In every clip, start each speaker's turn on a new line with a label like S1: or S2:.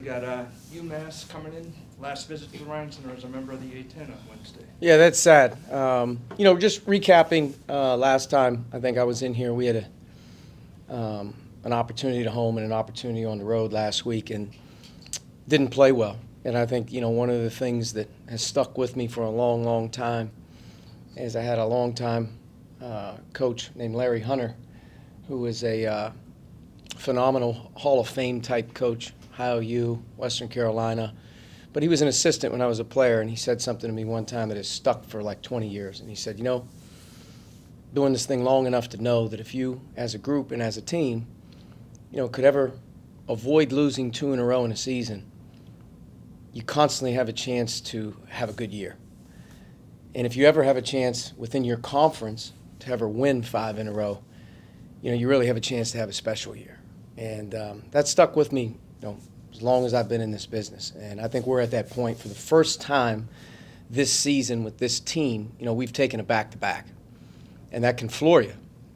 S1: We got UMass coming in. Last visit to the Ryan Center as a member of the A10 on Wednesday.
S2: Yeah, that's sad. Just recapping last time I think I was in here, we had an opportunity to home and an opportunity on the road last week and didn't play well. And I think, one of the things that has stuck with me for a long, long time is I had a long-time coach named Larry Hunter, who is a phenomenal Hall of Fame type coach, Ohio U, Western Carolina. But he was an assistant when I was a player, and he said something to me one time that has stuck for like 20 years. And he said, doing this thing long enough to know that if you, as a group and as a team, could ever avoid losing 2 in a row in a season, you constantly have a chance to have a good year. And if you ever have a chance within your conference to ever win 5 in a row, you really have a chance to have a special year. And that stuck with me, as long as I've been in this business. And I think we're at that point for the first time this season with this team. We've taken a back-to-back, and that can floor you.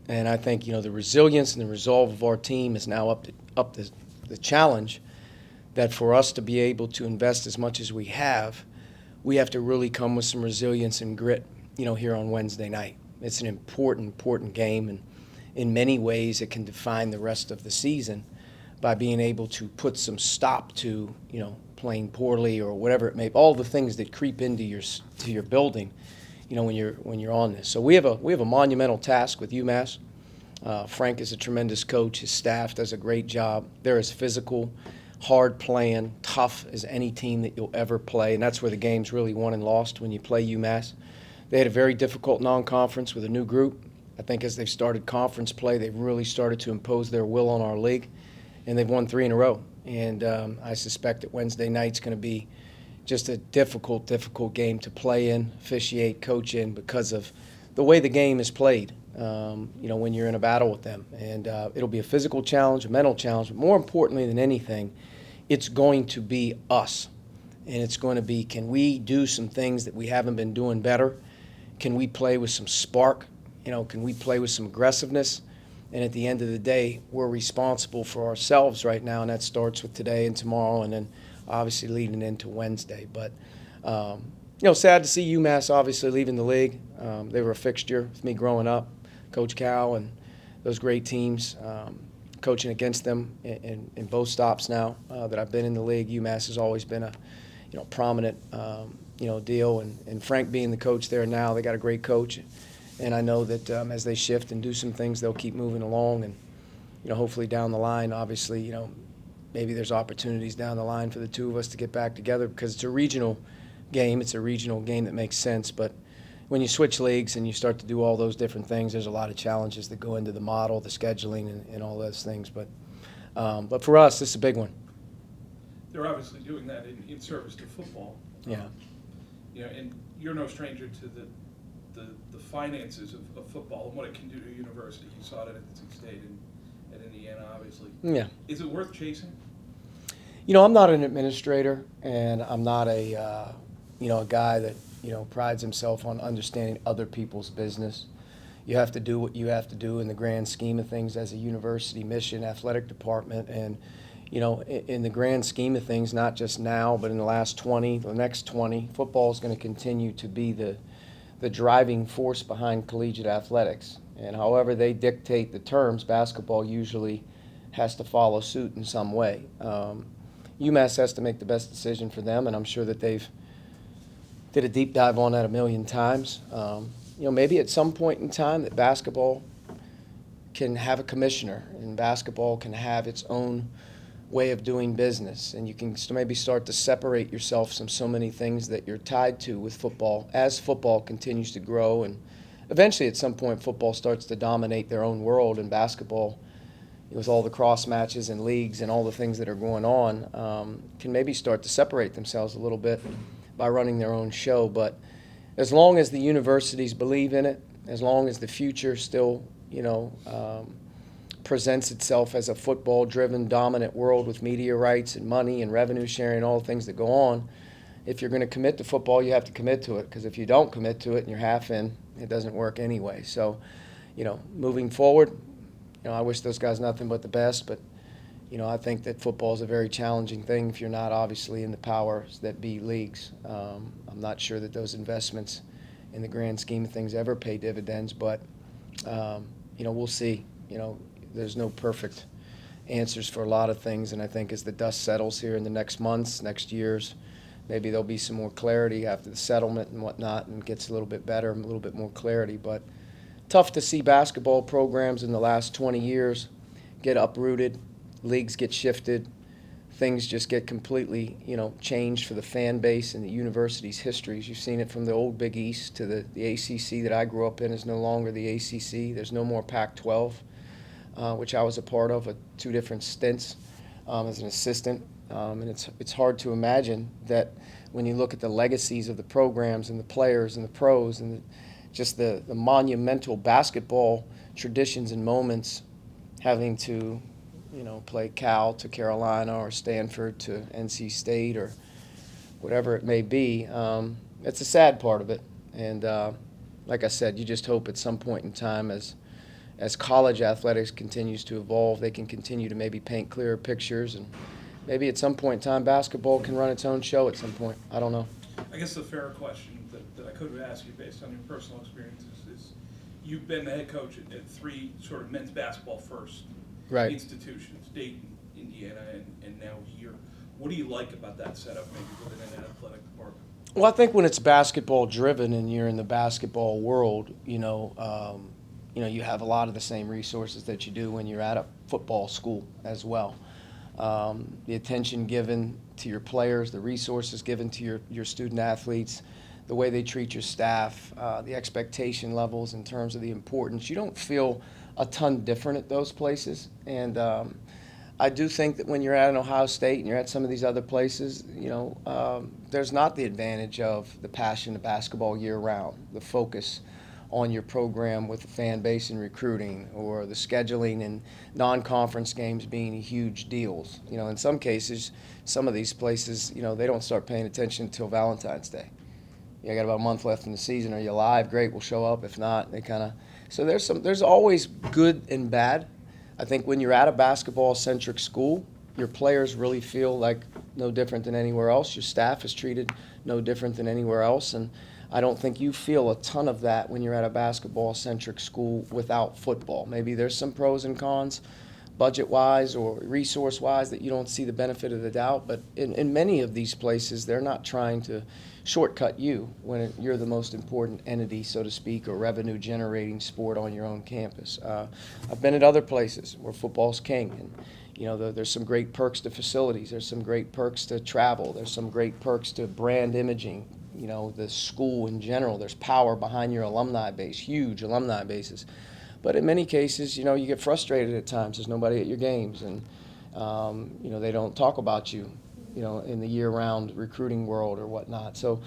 S2: And I think, the resilience and the resolve of our team is now up to the challenge that for us to be able to invest as much as we have to really come with some resilience and grit, here on Wednesday night. It's an important game, and in many ways it can define the rest of the season by being able to put some stop to, playing poorly or whatever it may be, all the things that creep into your building, when you're on this. So we have a monumental task with UMass. Frank is a tremendous coach. His staff does a great job. They're as physical, hard playing, tough as any team that you'll ever play, and that's where the game's really won and lost when you play UMass. They had a very difficult non-conference with a new group. I think as they've started conference play, they've really started to impose their will on our league, and they've won 3 in a row. And I suspect that Wednesday night's going to be just a difficult game to play in, officiate, coach in, because of the way the game is played, when you're in a battle with them. And it'll be a physical challenge, a mental challenge, but more importantly than anything, it's going to be us. And it's going to be, can we do some things that we haven't been doing better? Can we play with some spark? Can we play with some aggressiveness? And at the end of the day, we're responsible for ourselves right now, and that starts with today and tomorrow, and then obviously leading into Wednesday. But, sad to see UMass obviously leaving the league. They were a fixture with me growing up, Coach Cal and those great teams, coaching against them in both stops now that I've been in the league. UMass has always been a, prominent, deal. And Frank being the coach there now, they got a great coach. And I know that as they shift and do some things, they'll keep moving along. And, hopefully down the line, obviously, maybe there's opportunities down the line for the two of us to get back together because it's a regional game. It's a regional game that makes sense. But when you switch leagues and you start to do all those different things, there's a lot of challenges that go into the model, the scheduling, and all those things. But for us, this is a big one.
S3: They're obviously doing that in service to football.
S2: Yeah.
S3: And you're no stranger to the finances of football and what it can do to a university. You saw it at NC State and at Indiana, obviously.
S2: Yeah.
S3: Is it worth chasing?
S2: I'm not an administrator, and I'm not a guy that, prides himself on understanding other people's business. You have to do what you have to do in the grand scheme of things as a university mission, athletic department, and, in the grand scheme of things, not just now, but in the last 20, the next 20, football is going to continue to be the driving force behind collegiate athletics. And however they dictate the terms, basketball usually has to follow suit in some way. UMass has to make the best decision for them, and I'm sure that they've did a deep dive on that a million times. Maybe at some point in time that basketball can have a commissioner and basketball can have its own way of doing business, and you can maybe start to separate yourself from so many things that you're tied to with football as football continues to grow, and eventually at some point football starts to dominate their own world, and basketball, with all the cross matches and leagues and all the things that are going on, can maybe start to separate themselves a little bit by running their own show. But as long as the universities believe in it, as long as the future still, presents itself as a football-driven, dominant world with media rights and money and revenue sharing and all the things that go on, if you're going to commit to football, you have to commit to it, because if you don't commit to it and you're half in, it doesn't work anyway. So, moving forward, I wish those guys nothing but the best, but, I think that football is a very challenging thing if you're not obviously in the powers that be leagues. I'm not sure that those investments in the grand scheme of things ever pay dividends, but, we'll see. There's no perfect answers for a lot of things, and I think as the dust settles here in the next months, next years, maybe there'll be some more clarity after the settlement and whatnot, and gets a little bit better, a little bit more clarity. But tough to see basketball programs in the last 20 years get uprooted, leagues get shifted, things just get completely, changed for the fan base and the university's histories. You've seen it from the old Big East to the ACC that I grew up in is no longer the ACC. There's no more Pac-12, which I was a part of, 2 different stints as an assistant. And it's hard to imagine that when you look at the legacies of the programs and the players and the pros and just the monumental basketball traditions and moments, having to, play Cal to Carolina or Stanford to NC State or whatever it may be, it's a sad part of it. And like I said, you just hope at some point in time as college athletics continues to evolve, they can continue to maybe paint clearer pictures, and maybe at some point in time basketball can run its own show at some point. I don't know.
S3: I guess the fair question that I could ask you based on your personal experiences is you've been the head coach at 3 sort of men's basketball first institutions, Dayton, Indiana, and now here. What do you like about that setup maybe within an athletic department?
S2: Well, I think when it's basketball driven and you're in the basketball world, you have a lot of the same resources that you do when you're at a football school as well. The attention given to your players, the resources given to your student athletes, the way they treat your staff, the expectation levels in terms of the importance. You don't feel a ton different at those places. And I do think that when you're at an Ohio State and you're at some of these other places, there's not the advantage of the passion of basketball year round, the focus on your program with the fan base and recruiting, or the scheduling and non-conference games being huge deals. In some cases, some of these places, they don't start paying attention until Valentine's Day. You got about a month left in the season. Are you live? Great, we'll show up. If not, they kind of. So there's always good and bad. I think when you're at a basketball-centric school, your players really feel like no different than anywhere else. Your staff is treated no different than anywhere else, and I don't think you feel a ton of that when you're at a basketball-centric school without football. Maybe there's some pros and cons, budget-wise or resource-wise, that you don't see the benefit of the doubt. But in many of these places, they're not trying to shortcut you when you're the most important entity, so to speak, or revenue-generating sport on your own campus. I've been at other places where football's king, and there's some great perks to facilities. There's some great perks to travel. There's some great perks to brand imaging. The school in general, there's power behind your alumni base, huge alumni bases. But in many cases, you get frustrated at times. There's nobody at your games, and, they don't talk about you, in the year-round recruiting world or whatnot. So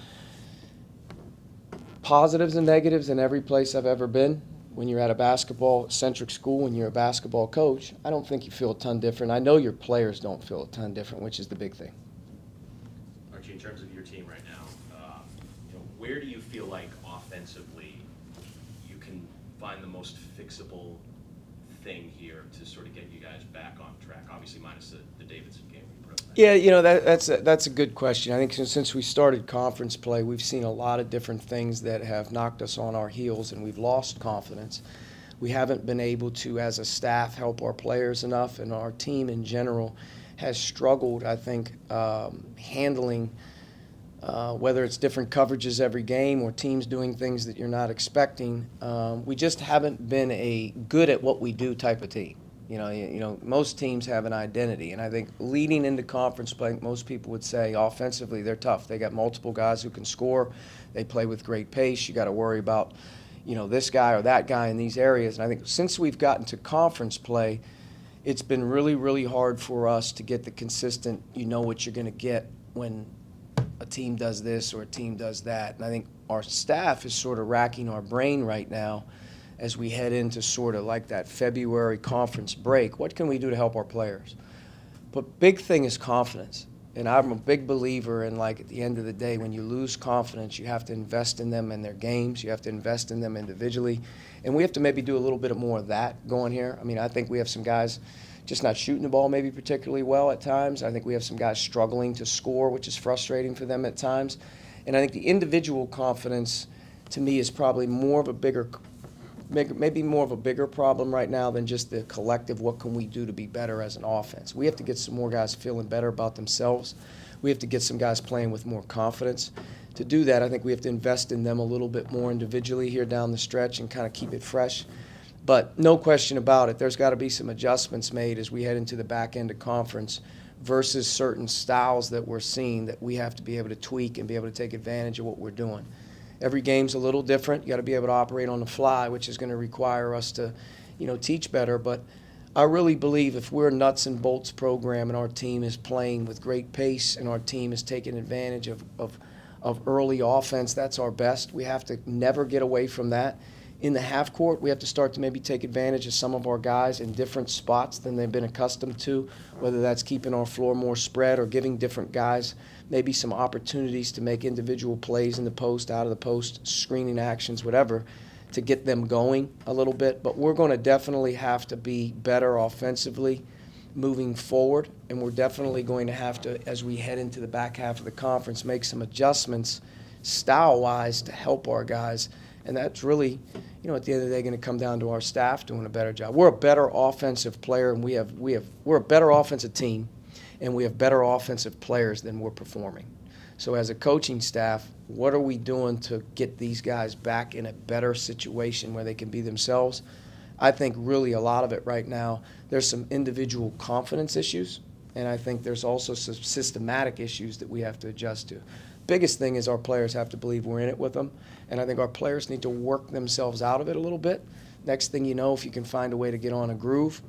S2: positives and negatives in every place I've ever been. When you're at a basketball-centric school, when you're a basketball coach, I don't think you feel a ton different. I know your players don't feel a ton different, which is the big thing.
S4: Archie, in terms of your team right now, where do you feel like offensively you can find the most fixable thing here to sort of get you guys back on track? Obviously, minus the Davidson game.
S2: Yeah, that's a good question. I think since we started conference play, we've seen a lot of different things that have knocked us on our heels, and we've lost confidence. We haven't been able to, as a staff, help our players enough, and our team in general has struggled, I think, handling whether it's different coverages every game or teams doing things that you're not expecting. We just haven't been a good at what we do type of team. Most teams have an identity, and I think leading into conference play, most people would say offensively they're tough. They got multiple guys who can score. They play with great pace. You got to worry about, this guy or that guy in these areas. And I think since we've gotten to conference play, it's been really, really hard for us to get the consistent, what you're going to get when a team does this or a team does that. And I think our staff is sort of racking our brain right now as we head into sort of like that February conference break. What can we do to help our players? But big thing is confidence. And I'm a big believer in, like, at the end of the day, when you lose confidence, you have to invest in them and their games. You have to invest in them individually. And we have to maybe do a little bit more of that going here. I mean, I think we have some guys just not shooting the ball maybe particularly well at times. I think we have some guys struggling to score, which is frustrating for them at times. And I think the individual confidence, to me, is probably maybe more of a bigger problem right now than just the collective, what can we do to be better as an offense. We have to get some more guys feeling better about themselves. We have to get some guys playing with more confidence. To do that, I think we have to invest in them a little bit more individually here down the stretch and kind of keep it fresh. But no question about it, there's got to be some adjustments made as we head into the back end of conference versus certain styles that we're seeing that we have to be able to tweak and be able to take advantage of what we're doing. Every game's a little different. You got to be able to operate on the fly, which is going to require us to, teach better. But I really believe if we're a nuts and bolts program and our team is playing with great pace and our team is taking advantage of early offense, that's our best. We have to never get away from that. In the half court, we have to start to maybe take advantage of some of our guys in different spots than they've been accustomed to, whether that's keeping our floor more spread or giving different guys maybe some opportunities to make individual plays in the post, out of the post, screening actions, whatever, to get them going a little bit. But we're going to definitely have to be better offensively moving forward, and we're definitely going to have to, as we head into the back half of the conference, make some adjustments style-wise to help our guys. And that's really, at the end of the day, going to come down to our staff doing a better job. We're a better offensive player, and we're a better offensive team, and we have better offensive players than we're performing. So as a coaching staff, what are we doing to get these guys back in a better situation where they can be themselves? I think really a lot of it right now, there's some individual confidence issues, and I think there's also some systematic issues that we have to adjust to. Biggest thing is our players have to believe we're in it with them, and I think our players need to work themselves out of it a little bit. Next thing you know, if you can find a way to get on a groove,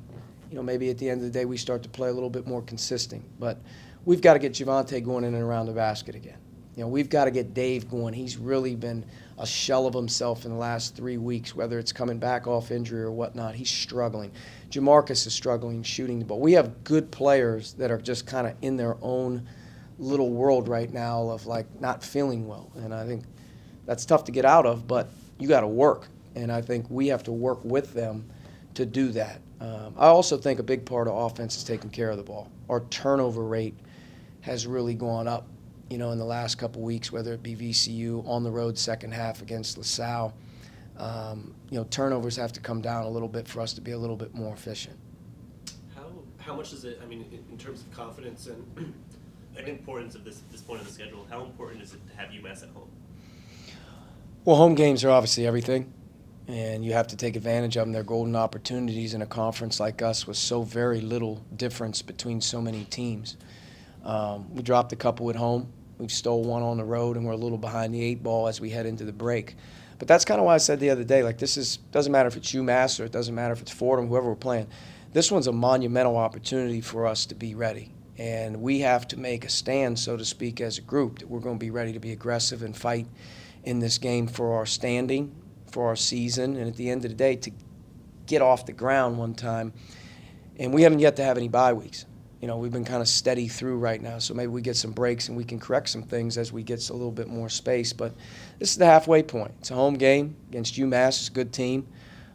S2: maybe at the end of the day we start to play a little bit more consistent. But we've got to get Javante going in and around the basket again. We've got to get Dave going. He's really been a shell of himself in the last 3 weeks, whether it's coming back off injury or whatnot. He's struggling. Jamarcus is struggling shooting the ball. We have good players that are just kind of in their own little world right now of not feeling well. And I think that's tough to get out of, but you got to work. And I think we have to work with them to do that. I also think a big part of offense is taking care of the ball. Our turnover rate has really gone up, in the last couple weeks, whether it be VCU, on the road second half against LaSalle. Turnovers have to come down a little bit for us to be a little bit more efficient.
S5: How much is it, in terms of confidence and importance of this point of the schedule, how important is it to have UMass at home?
S2: Well, home games are obviously everything, and you have to take advantage of them. They're golden opportunities in a conference like us with so very little difference between so many teams. We dropped a couple at home. We've stole one on the road, and we're a little behind the 8 ball as we head into the break. But that's kind of why I said the other day, doesn't matter if it's UMass or it doesn't matter if it's Fordham, whoever we're playing. This one's a monumental opportunity for us to be ready. And we have to make a stand, so to speak, as a group, that we're going to be ready to be aggressive and fight in this game for our standing, for our season, and at the end of the day, to get off the ground one time. And we haven't yet to have any bye weeks. We've been kind of steady through right now, so maybe we get some breaks and we can correct some things as we get a little bit more space. But this is the halfway point. It's a home game against UMass. It's a good team.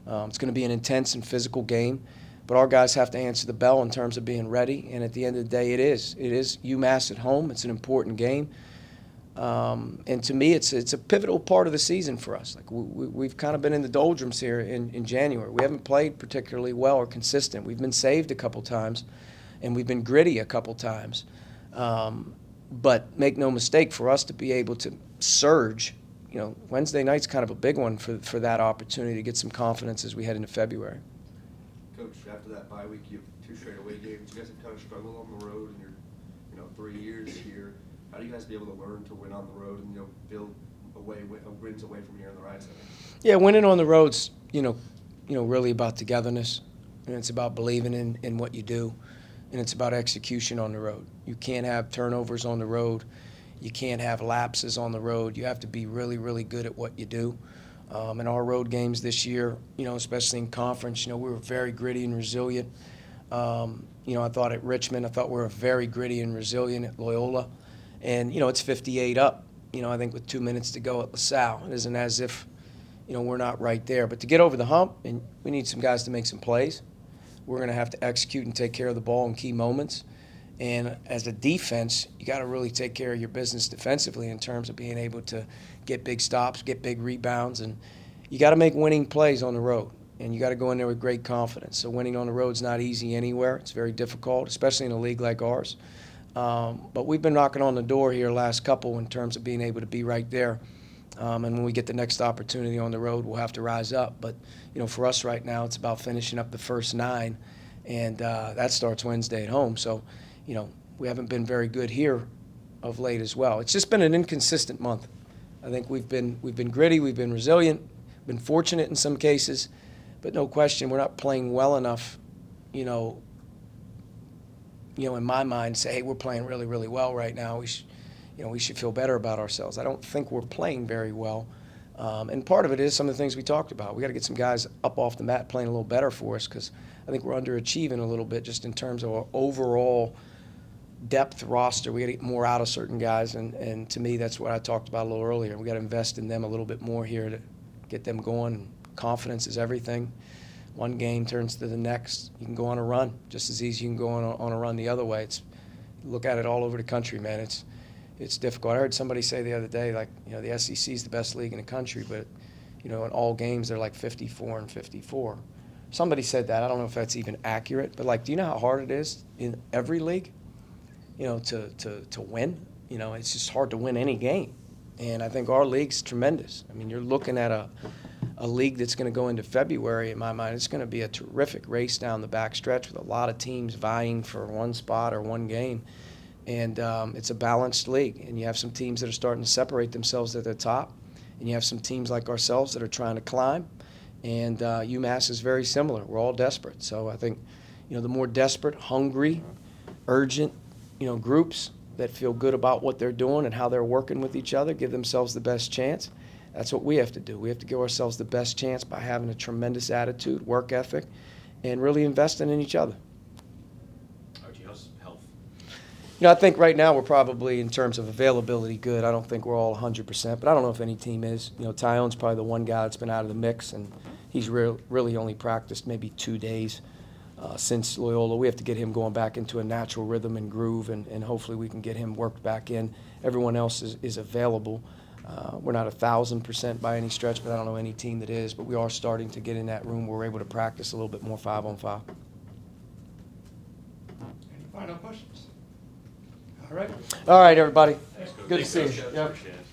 S2: It's going to be an intense and physical game. But our guys have to answer the bell in terms of being ready. And at the end of the day, it is UMass at home. It's an important game. And to me, it's a pivotal part of the season for us. We've kind of been in the doldrums here in January. We haven't played particularly well or consistent. We've been saved a couple times, and we've been gritty a couple times. But make no mistake, for us to be able to surge, Wednesday night's kind of a big one for that opportunity to get some confidence as we head into February.
S6: Coach, after that bye week, you have 2 straight away games. You guys have kind of struggled on the road in your, 3 years here. How do you guys be able to learn to win on the road and, build wins away from here in the Rhode Island?
S2: Yeah, winning on the road's, really about togetherness, and it's about believing in what you do, and it's about execution on the road. You can't have turnovers on the road. You can't have lapses on the road. You have to be really, really good at what you do. In our road games this year, especially in conference, we were very gritty and resilient. I thought at Richmond, we were very gritty and resilient at Loyola. And, it's 58 up, I think with 2 minutes to go at LaSalle. It isn't as if, we're not right there. But to get over the hump, and we need some guys to make some plays. we're going to have to execute and take care of the ball in key moments. And as a defense, you got to really take care of your business defensively in terms of being able to get big stops, get big rebounds, and you got to make winning plays on the road. And you got to go in there with great confidence. So winning on the road is not easy anywhere. It's very difficult, especially in a league like ours. But we've been knocking on the door here last couple in terms of being able to be right there. And when we get the next opportunity on the road, we'll have to rise up. But, for us right now, it's about finishing up the first 9, and that starts Wednesday at home. So, we haven't been very good here of late as well. It's just been an inconsistent month. I think we've been gritty, we've been resilient, been fortunate in some cases, but no question we're not playing well enough, in my mind, say, hey, we're playing really, really well right now. We should feel better about ourselves. I don't think we're playing very well. And part of it is some of the things we talked about. We got to get some guys up off the mat playing a little better for us, because I think we're underachieving a little bit just in terms of our overall depth roster. We got to get more out of certain guys, and to me, that's what I talked about a little earlier. We got to invest in them a little bit more here to get them going. Confidence is everything. One game turns to the next. You can go on a run just as easy. You can go on a run the other way. Look at it all over the country, man. It's difficult. I heard somebody say the other day, like, the SEC is the best league in the country, but in all games they're like 54-54. Somebody said that. I don't know if that's even accurate, but do you know how hard it is in every league? To win. It's just hard to win any game. And I think our league's tremendous. I mean, you're looking at a league that's going to go into February, in my mind. It's going to be a terrific race down the back stretch with a lot of teams vying for one spot or one game. And it's a balanced league. And you have some teams that are starting to separate themselves at the top. And you have some teams like ourselves that are trying to climb. And UMass is very similar. We're all desperate. So I think, the more desperate, hungry, urgent, groups that feel good about what they're doing and how they're working with each other, give themselves the best chance. That's what we have to do. We have to give ourselves the best chance by having a tremendous attitude, work ethic, and really investing in each other.
S4: Archie, how's health?
S2: I think right now we're probably, in terms of availability, good. I don't think we're all 100%, but I don't know if any team is. Tyone's probably the one guy that's been out of the mix, and he's really only practiced maybe 2 days since Loyola. We have to get him going back into a natural rhythm and groove, and hopefully we can get him worked back in. Everyone else is available. We're not 1,000% by any stretch, but I don't know any team that is. But we are starting to get in that room where we're able to practice a little bit more 5-on-5.
S1: Any final questions? All right.
S2: All right, everybody.
S1: Thanks,
S2: Good to
S4: Thanks,
S2: see
S4: Coach.
S2: you. Yep.
S4: Appreciate it.